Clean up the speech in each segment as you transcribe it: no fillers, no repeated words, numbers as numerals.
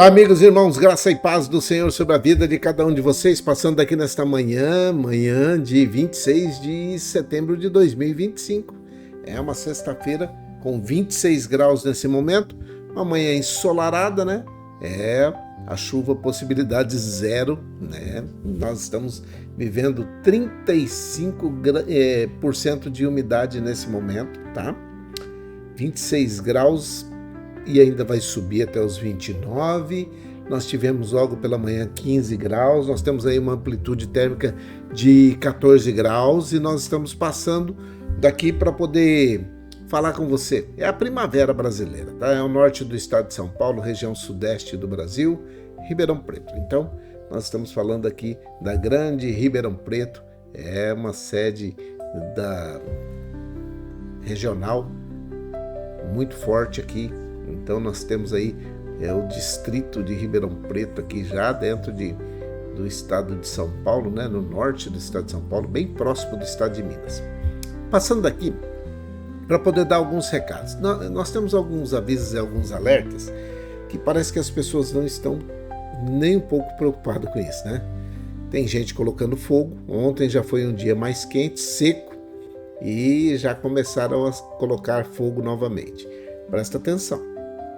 Olá, amigos e irmãos, graça e paz do Senhor sobre a vida de cada um de vocês, passando aqui nesta manhã de 26 de setembro de 2025. É uma sexta-feira com 26 graus nesse momento, uma manhã ensolarada, né? A chuva possibilidade zero, né? Nós estamos vivendo 35% de umidade nesse momento, tá? 26 graus e ainda vai subir até os 29. Nós tivemos logo pela manhã 15 graus, nós temos aí uma amplitude térmica de 14 graus e nós estamos passando daqui para poder falar com você. É a primavera brasileira, tá? É o norte do estado de São Paulo, região sudeste do Brasil, Ribeirão Preto. Então, nós estamos falando aqui da grande Ribeirão Preto, é uma sede da regional muito forte aqui. Então nós temos aí o distrito de Ribeirão Preto aqui já dentro do estado de São Paulo, né, no norte do estado de São Paulo, bem próximo do estado de Minas. Passando daqui para poder dar alguns recados. Nós temos alguns avisos e alguns alertas que parece que as pessoas não estão nem um pouco preocupadas com isso, né? Tem gente colocando fogo. Ontem já foi um dia mais quente, seco, e já começaram a colocar fogo novamente. Presta atenção.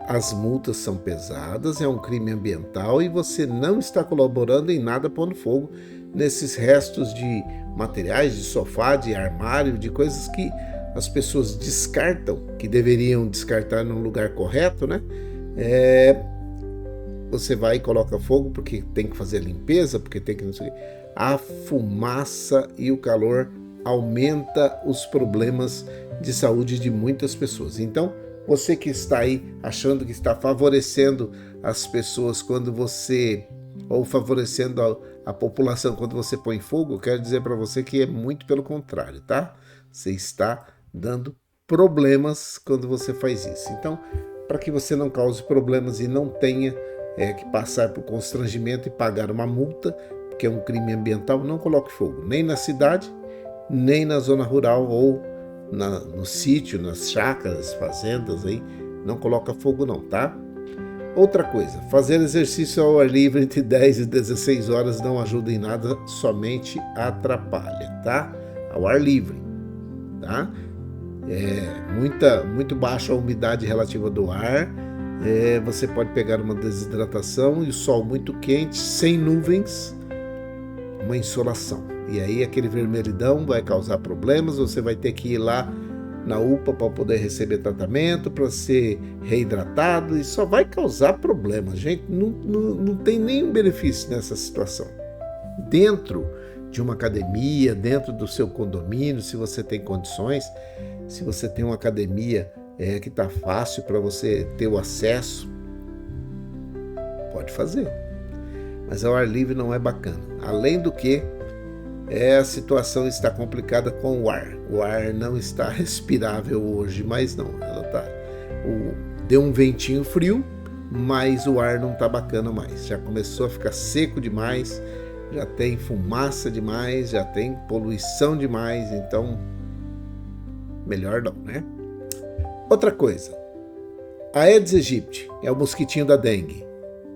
As multas são pesadas, é um crime ambiental e você não está colaborando em nada pondo fogo nesses restos de materiais, de sofá, de armário, de coisas que as pessoas descartam, que deveriam descartar num lugar correto, né? Você vai e coloca fogo porque tem que fazer a limpeza, porque tem que... A fumaça e o calor aumenta os problemas de saúde de muitas pessoas. Então, você que está aí achando que está favorecendo as pessoas quando você, ou favorecendo a população quando você põe fogo, eu quero dizer para você que é muito pelo contrário, tá? Você está dando problemas quando você faz isso. Então, para que você não cause problemas e não tenha que passar por constrangimento e pagar uma multa, porque é um crime ambiental, não coloque fogo, nem na cidade, nem na zona rural ou no sítio, nas chácaras, fazendas aí, não coloca fogo não, tá? Outra coisa, fazer exercício ao ar livre entre 10 e 16 horas não ajuda em nada, somente atrapalha, tá? Ao ar livre, tá? Muito baixa a umidade relativa do ar, você pode pegar uma desidratação e o sol muito quente, sem nuvens, uma insolação. E aí aquele vermelhidão vai causar problemas, você vai ter que ir lá na UPA para poder receber tratamento, para ser reidratado, e só vai causar problemas. Gente, não tem nenhum benefício nessa situação. Dentro de uma academia, dentro do seu condomínio, se você tem condições, se você tem uma academia que está fácil para você ter o acesso, pode fazer. Mas ao ar livre não é bacana. Além do que, a situação está complicada com o ar. O ar não está respirável hoje, mas não. Deu um ventinho frio, mas o ar não está bacana mais. Já começou a ficar seco demais, já tem fumaça demais, já tem poluição demais, então melhor não, né? Outra coisa, a Aedes aegypti é o mosquitinho da dengue,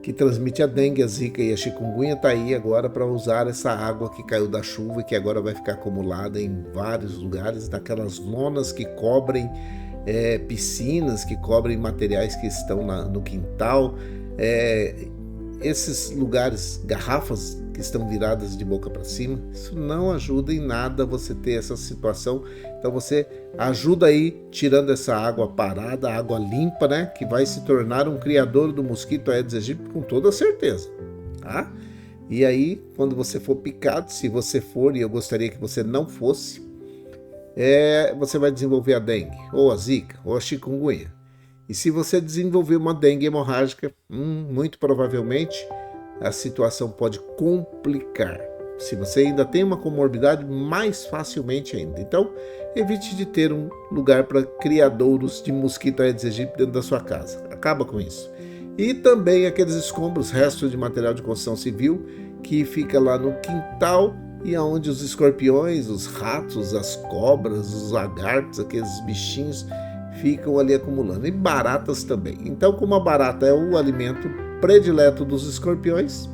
que transmite a dengue, a zika e a chikungunya, está aí agora para usar essa água que caiu da chuva e que agora vai ficar acumulada em vários lugares, naquelas lonas que cobrem piscinas, que cobrem materiais que estão no quintal, esses lugares, garrafas que estão viradas de boca para cima. Isso não ajuda em nada você ter essa situação. Então você ajuda aí tirando essa água parada, água limpa, né, que vai se tornar um criador do mosquito Aedes aegypti com toda certeza, tá? E aí, quando você for picado, se você for, e eu gostaria que você não fosse, você vai desenvolver a dengue, ou a zika, ou a chikungunya. E se você desenvolver uma dengue hemorrágica, muito provavelmente a situação pode complicar. Se você ainda tem uma comorbidade, mais facilmente ainda. Então, evite de ter um lugar para criadouros de mosquito Aedes aegypti dentro da sua casa. Acaba com isso. E também aqueles escombros, restos de material de construção civil, que fica lá no quintal e aonde os escorpiões, os ratos, as cobras, os lagartos, aqueles bichinhos ficam ali acumulando. E baratas também. Então, como a barata é o alimento predileto dos escorpiões,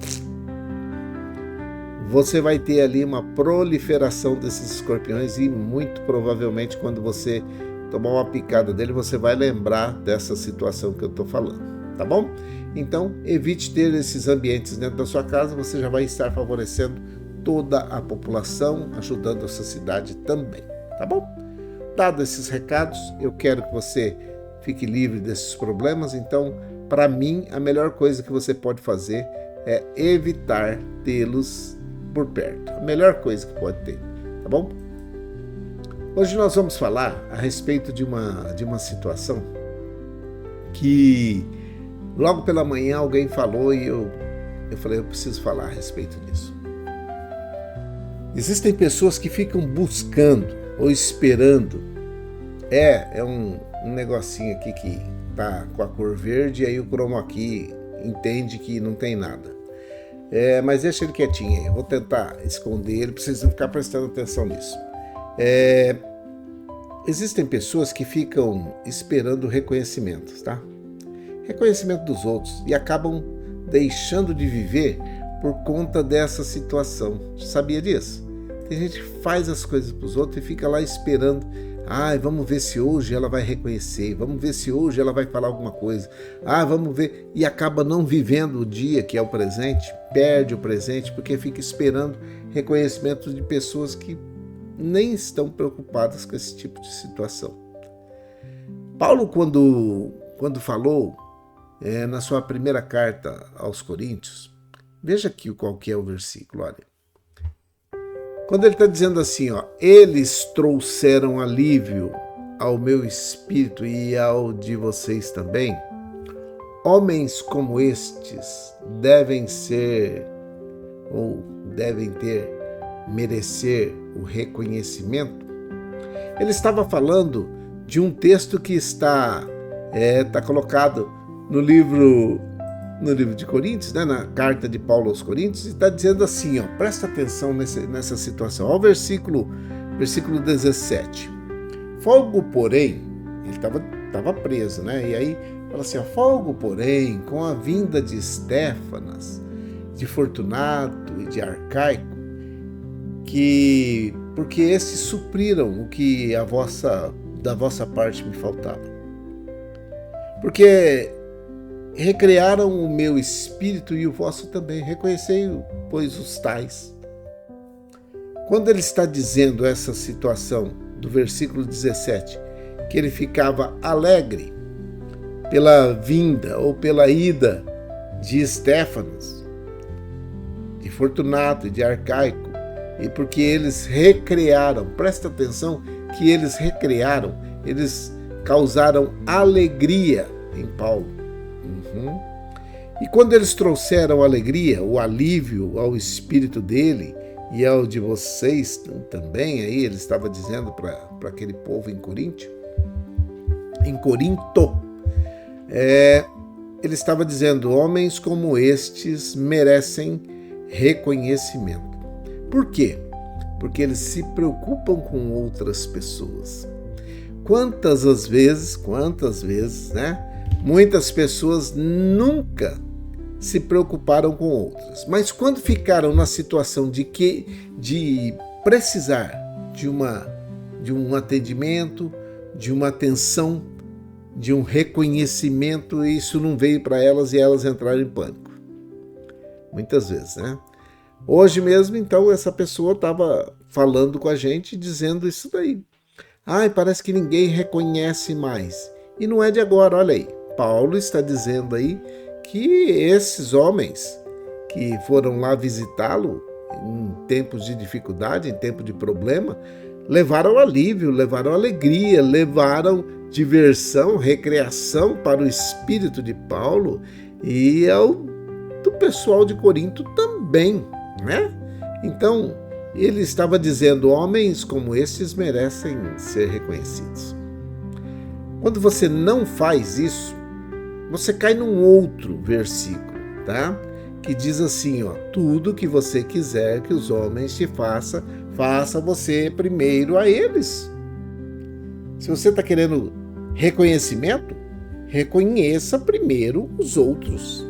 você vai ter ali uma proliferação desses escorpiões e muito provavelmente quando você tomar uma picada dele, você vai lembrar dessa situação que eu estou falando, tá bom? Então, evite ter esses ambientes dentro da sua casa, você já vai estar favorecendo toda a população, ajudando a sua cidade também, tá bom? Dado esses recados, eu quero que você fique livre desses problemas, então, para mim, a melhor coisa que você pode fazer é evitar tê-los por perto. A melhor coisa que pode ter, tá bom? Hoje nós vamos falar a respeito de uma situação que logo pela manhã alguém falou e eu falei, eu preciso falar a respeito disso. Existem pessoas que ficam buscando ou esperando. É um negocinho aqui que tá com a cor verde e aí o chroma key entende que não tem nada. Mas deixa ele quietinho aí, eu vou tentar esconder ele, precisa ficar prestando atenção nisso. Existem pessoas que ficam esperando reconhecimentos, tá? Reconhecimento dos outros e acabam deixando de viver por conta dessa situação. Sabia disso? Tem gente que faz as coisas para os outros e fica lá esperando. Vamos ver se hoje ela vai reconhecer, vamos ver se hoje ela vai falar alguma coisa. Vamos ver. E acaba não vivendo o dia que é o presente, perde o presente porque fica esperando reconhecimento de pessoas que nem estão preocupadas com esse tipo de situação. Paulo, quando falou na sua primeira carta aos Coríntios, veja aqui qual que é o versículo, olha. Quando ele está dizendo assim, eles trouxeram alívio ao meu espírito e ao de vocês também, homens como estes devem ser ou devem merecer o reconhecimento. Ele estava falando de um texto que está colocado no livro de Coríntios, né, na carta de Paulo aos Coríntios, e está dizendo assim, presta atenção nessa situação. Olha o versículo 17. Folgo, porém, ele estava preso, né? E aí fala assim, folgo, porém, com a vinda de Estéfanas, de Fortunato e de Arcaico, porque esses supriram o que da vossa parte me faltava. Porque recrearam o meu espírito e o vosso também. Reconhecei, pois, os tais. Quando ele está dizendo essa situação do versículo 17, que ele ficava alegre pela vinda ou pela ida de Estéfanas, de Fortunato e de Arcaico, e porque eles recrearam, presta atenção que eles recrearam, eles causaram alegria em Paulo. E quando eles trouxeram alegria, o alívio ao espírito dele e ao de vocês também, aí ele estava dizendo para aquele povo em Corinto, ele estava dizendo, homens como estes merecem reconhecimento. Por quê? Porque eles se preocupam com outras pessoas. Quantas vezes, né? Muitas pessoas nunca se preocuparam com outras, mas quando ficaram na situação de precisar de um atendimento, de uma atenção, de um reconhecimento, isso não veio para elas e elas entraram em pânico. Muitas vezes, né? Hoje mesmo, então, essa pessoa estava falando com a gente, dizendo isso daí. Parece que ninguém reconhece mais. E não é de agora, olha aí. Paulo está dizendo aí que esses homens que foram lá visitá-lo em tempos de dificuldade, em tempo de problema, levaram alívio, levaram alegria, levaram diversão, recreação para o espírito de Paulo e do pessoal de Corinto também, né? Então, ele estava dizendo, homens como estes merecem ser reconhecidos. Quando você não faz isso, você cai num outro versículo, tá? Que diz assim, tudo que você quiser que os homens te façam, faça você primeiro a eles. Se você está querendo reconhecimento, reconheça primeiro os outros.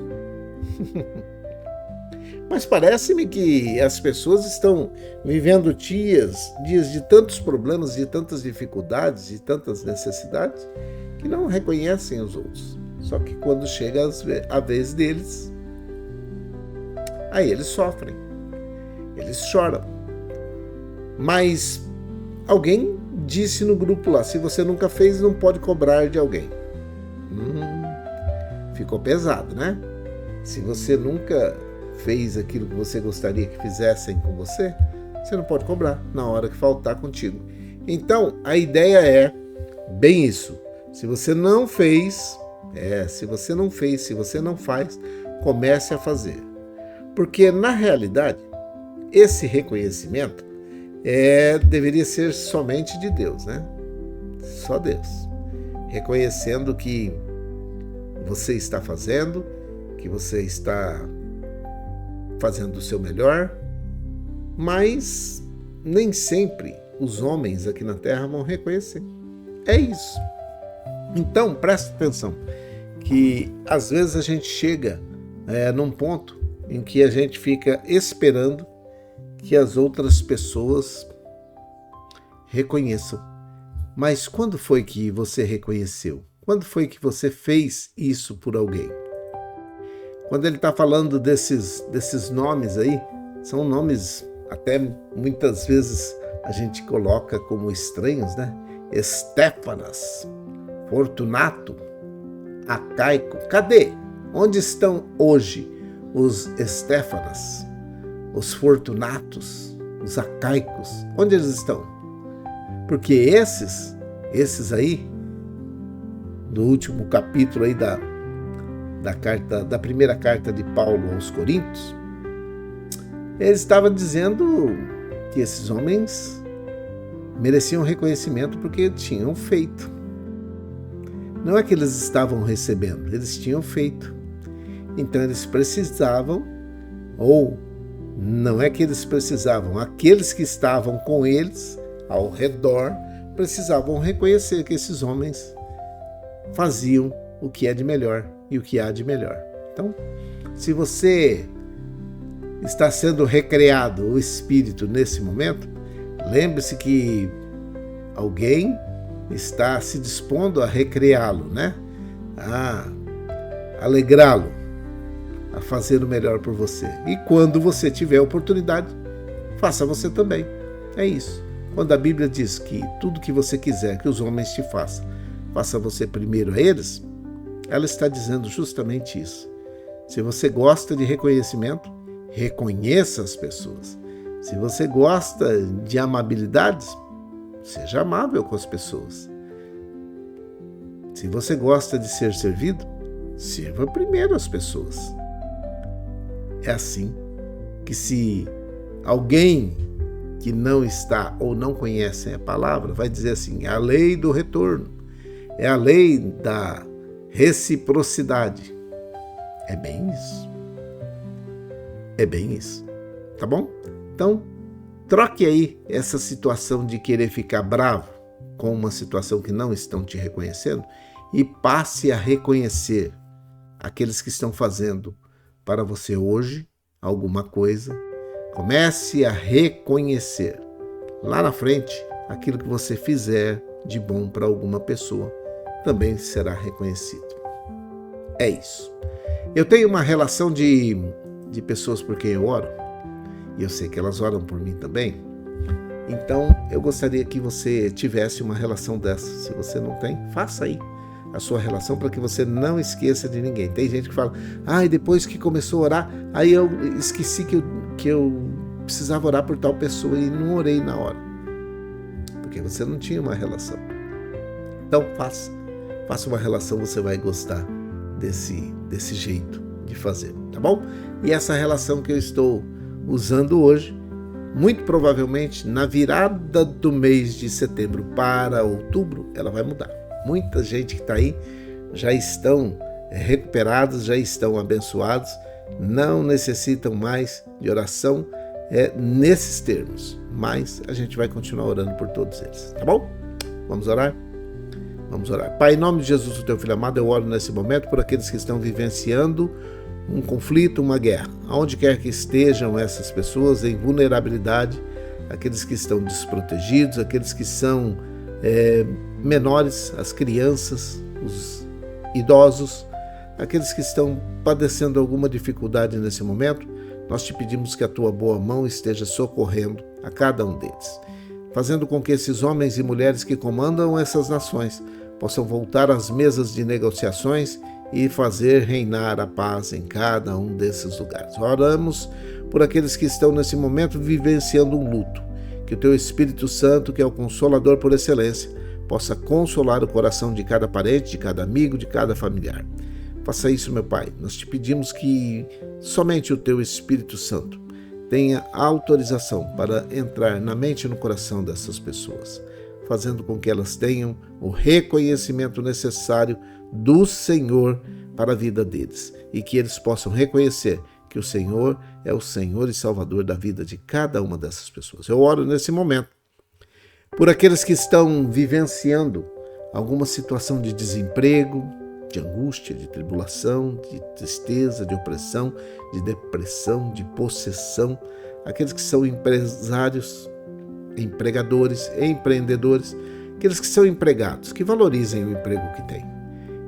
Mas parece-me que as pessoas estão vivendo dias de tantos problemas, de tantas dificuldades, de tantas necessidades, que não reconhecem os outros. Só que quando chega a vez deles, aí eles sofrem, eles choram. Mas alguém disse no grupo lá, se você nunca fez, não pode cobrar de alguém. Ficou pesado, né? Se você nunca fez aquilo que você gostaria que fizessem com você, você não pode cobrar na hora que faltar contigo. Então, a ideia é bem isso. Se você não fez, se você não faz, comece a fazer. Porque, na realidade, esse reconhecimento deveria ser somente de Deus, né? Só Deus. Reconhecendo que você está fazendo, que você está fazendo o seu melhor, mas nem sempre os homens aqui na Terra vão reconhecer. É isso. Então, preste atenção, que às vezes a gente chega num ponto em que a gente fica esperando que as outras pessoas reconheçam. Mas quando foi que você reconheceu? Quando foi que você fez isso por alguém? Quando ele está falando desses nomes aí, são nomes até muitas vezes a gente coloca como estranhos, né? Estéfanas, Fortunato, Acaico. Cadê? Onde estão hoje os Estéfanas, os Fortunatos, os Acaicos? Onde eles estão? Porque esses aí, do último capítulo aí da primeira carta de Paulo aos Coríntios, ele estava dizendo que esses homens mereciam reconhecimento porque tinham feito. Não é que eles estavam recebendo, eles tinham feito. Então eles precisavam, ou não é que eles precisavam, aqueles que estavam com eles ao redor precisavam reconhecer que esses homens faziam o que é de melhor e o que há de melhor. Então, se você está sendo recreado o espírito nesse momento, lembre-se que alguém está se dispondo a recreá-lo, né? A alegrá-lo, a fazer o melhor por você. E quando você tiver a oportunidade, faça você também. É isso. Quando a Bíblia diz que tudo que você quiser que os homens te façam, faça você primeiro a eles, ela está dizendo justamente isso. Se você gosta de reconhecimento, reconheça as pessoas. Se você gosta de amabilidades, seja amável com as pessoas. Se você gosta de ser servido, sirva primeiro as pessoas. É assim que, se alguém que não está ou não conhece a palavra vai dizer assim, é a lei do retorno, é a lei da reciprocidade. É bem isso. É bem isso. Tá bom? Então, troque aí essa situação de querer ficar bravo com uma situação que não estão te reconhecendo e passe a reconhecer aqueles que estão fazendo para você hoje alguma coisa. Comece a reconhecer lá na frente aquilo que você fizer de bom para alguma pessoa também será reconhecido. É isso. Eu tenho uma relação de pessoas por quem eu oro, e eu sei que elas oram por mim também. Então, eu gostaria que você tivesse uma relação dessa. Se você não tem, faça aí a sua relação para que você não esqueça de ninguém. Tem gente que fala, depois que começou a orar, aí eu esqueci que eu precisava orar por tal pessoa e não orei na hora. Porque você não tinha uma relação. Então, faça uma relação, você vai gostar desse jeito de fazer, tá bom? E essa relação que eu estou usando hoje, muito provavelmente na virada do mês de setembro para outubro, ela vai mudar. Muita gente que está aí já estão recuperados, já estão abençoados, não necessitam mais de oração nesses termos, mas a gente vai continuar orando por todos eles, tá bom? Vamos orar? Vamos orar. Pai, em nome de Jesus, o teu filho amado, eu oro nesse momento por aqueles que estão vivenciando um conflito, uma guerra. Aonde quer que estejam essas pessoas em vulnerabilidade, aqueles que estão desprotegidos, aqueles que são menores, as crianças, os idosos, aqueles que estão padecendo alguma dificuldade nesse momento, nós te pedimos que a tua boa mão esteja socorrendo a cada um deles, fazendo com que esses homens e mulheres que comandam essas nações possam voltar às mesas de negociações e fazer reinar a paz em cada um desses lugares. Oramos por aqueles que estão nesse momento vivenciando um luto, que o teu Espírito Santo, que é o Consolador por excelência, possa consolar o coração de cada parente, de cada amigo, de cada familiar. Faça isso, meu Pai. Nós te pedimos que somente o teu Espírito Santo tenha autorização para entrar na mente e no coração dessas pessoas, fazendo com que elas tenham o reconhecimento necessário do Senhor para a vida deles e que eles possam reconhecer que o Senhor é o Senhor e Salvador da vida de cada uma dessas pessoas. Eu oro nesse momento por aqueles que estão vivenciando alguma situação de desemprego, de angústia, de tribulação, de tristeza, de opressão, de depressão, de possessão, aqueles que são empresários, empregadores, empreendedores, aqueles que são empregados, que valorizem o emprego que têm.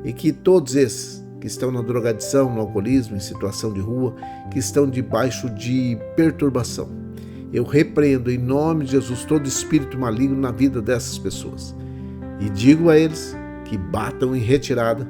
E que todos esses que estão na drogadição, no alcoolismo, em situação de rua, que estão debaixo de perturbação, eu repreendo em nome de Jesus todo espírito maligno na vida dessas pessoas. E digo a eles que batam em retirada,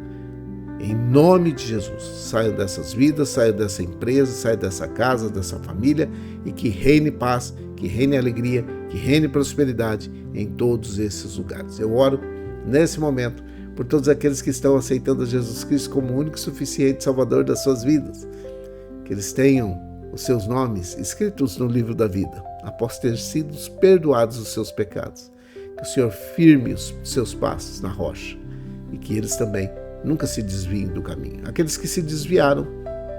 em nome de Jesus. Saiam dessas vidas, saiam dessa empresa, saiam dessa casa, dessa família, e que reine paz, que reine alegria, que reine prosperidade em todos esses lugares. Eu oro nesse momento por todos aqueles que estão aceitando Jesus Cristo como o único e suficiente Salvador das suas vidas. Que eles tenham os seus nomes escritos no livro da vida, após ter sido perdoados os seus pecados. Que o Senhor firme os seus passos na rocha e que eles também nunca se desviem do caminho. Aqueles que se desviaram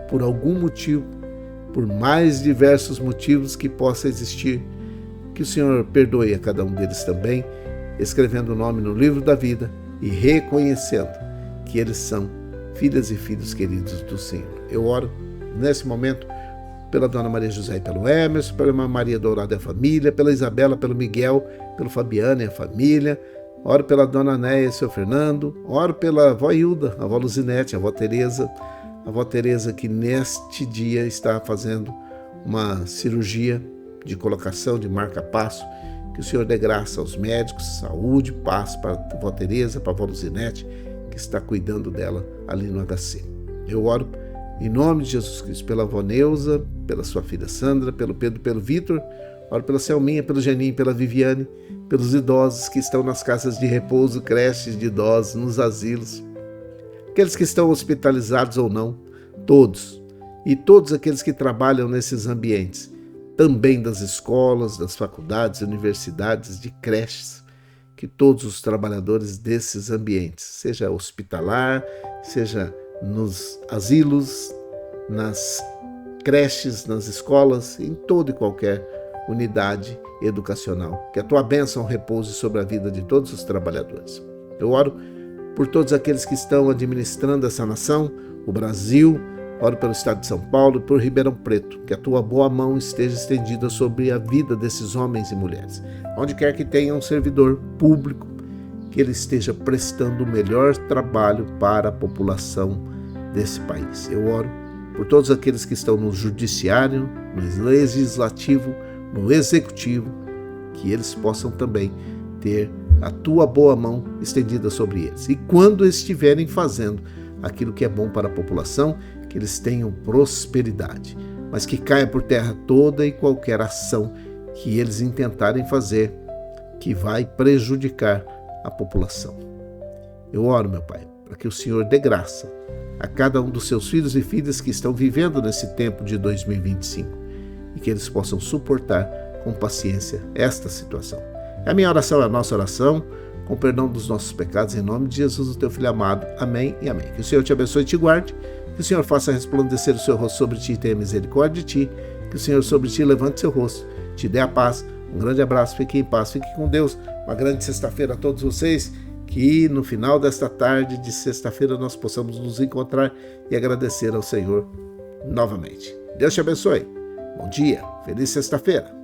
por algum motivo, por mais diversos motivos que possa existir, que o Senhor perdoe a cada um deles também, escrevendo o nome no livro da vida e reconhecendo que eles são filhas e filhos queridos do Senhor. Eu oro nesse momento pela Dona Maria José e pelo Emerson, pela Irmã Maria Dourada e a família, pela Isabela, pelo Miguel, pelo Fabiano e a família. Oro pela Dona Néia e seu Fernando. Oro pela avó Hilda, a avó Luzinete, a avó Tereza que neste dia está fazendo uma cirurgia de colocação de marca-passo. Que o Senhor dê graça aos médicos, saúde, paz para a avó Tereza, para a avó Luzinete, que está cuidando dela ali no HC. Eu oro em nome de Jesus Cristo pela avó Neuza, pela sua filha Sandra, pelo Pedro, pelo Vitor. Oro pela Selminha, pelo Geninho, pela Viviane, pelos idosos que estão nas casas de repouso, creches de idosos, nos asilos, aqueles que estão hospitalizados ou não, todos, e todos aqueles que trabalham nesses ambientes, também das escolas, das faculdades, universidades, de creches, que todos os trabalhadores desses ambientes, seja hospitalar, seja nos asilos, nas creches, nas escolas, em toda e qualquer unidade educacional, que a tua bênção repouse sobre a vida de todos os trabalhadores. Eu oro por todos aqueles que estão administrando essa nação, o Brasil. Oro pelo estado de São Paulo e por Ribeirão Preto, que a tua boa mão esteja estendida sobre a vida desses homens e mulheres. Onde quer que tenha um servidor público, que ele esteja prestando o melhor trabalho para a população desse país. Eu oro por todos aqueles que estão no judiciário, no legislativo, no executivo, que eles possam também ter a tua boa mão estendida sobre eles. E quando estiverem fazendo aquilo que é bom para a população, que eles tenham prosperidade, mas que caia por terra toda e qualquer ação que eles intentarem fazer que vai prejudicar a população. Eu oro, meu Pai, para que o Senhor dê graça a cada um dos seus filhos e filhas que estão vivendo nesse tempo de 2025 e que eles possam suportar com paciência esta situação. A minha oração é a nossa oração, com perdão dos nossos pecados, em nome de Jesus, o teu Filho amado. Amém e amém. Que o Senhor te abençoe e te guarde, que o Senhor faça resplandecer o seu rosto sobre ti e tenha misericórdia de ti, que o Senhor sobre ti levante seu rosto, te dê a paz. Um grande abraço, fique em paz, fique com Deus. Uma grande sexta-feira a todos vocês, que no final desta tarde de sexta-feira nós possamos nos encontrar e agradecer ao Senhor novamente. Deus te abençoe. Bom dia, feliz sexta-feira.